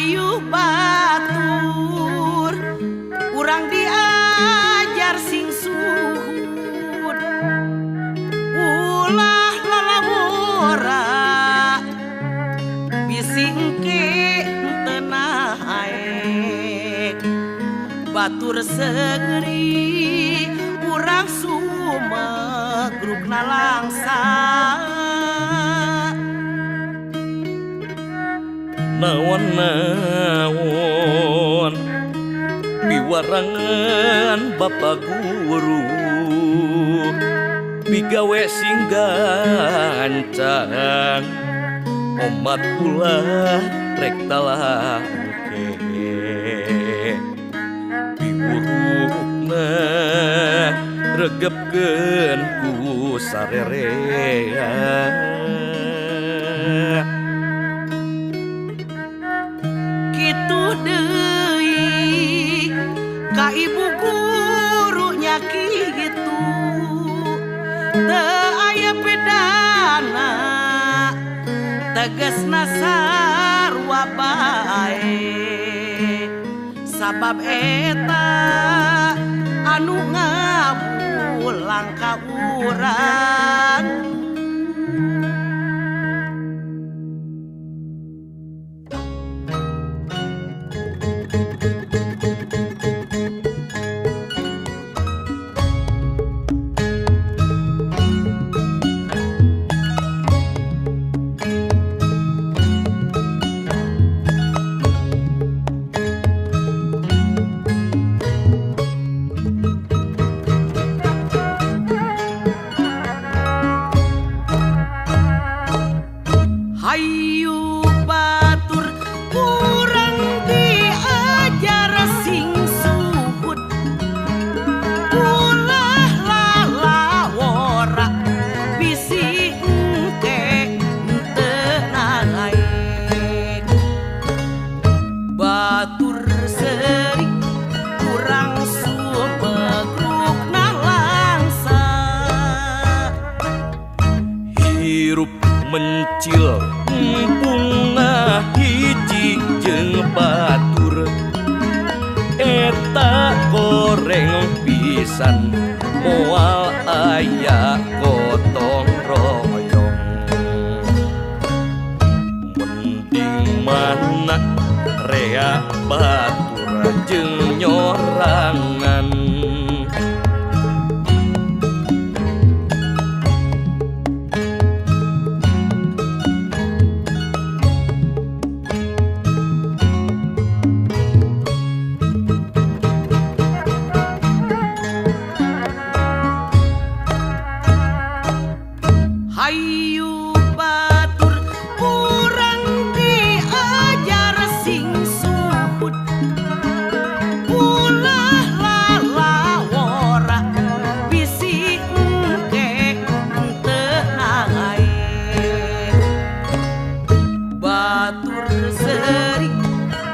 Hayu batur urang diajar sing suhud ulah lalamora bisi engke tenah aek batur segeri urang sumegrugna langsa naon-naon piwarangan Bapak Guru bigawe singgancang omat ulah rek talangke piburukna regepkeun ku sarerea ka ibu gurunya kitu teu aya bedana tegasna sarua bae sabab eta anu ngabulang ka urang Hayu batur kurang diajar sing suhud ulah lalawora bisi engke tenang aek batur seri kurang sumegrugna langsa hirup mencil bunga hiji jeung batur eta goreng pisan moal aya gotong royong mending mana rea batur jeung nyorangan Hayu batur kurang diajar sing suhud ulah lalawora bisi engke tenang aek batur seri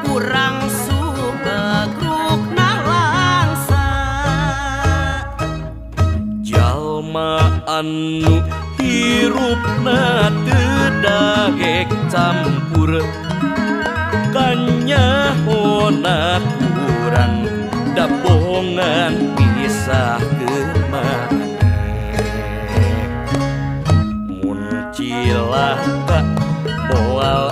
kurang sumegrugna langsa jalma anu hirupna teu dagek campur kanyahona kurang da bohongan pisahkeun maneh mun cilaka moal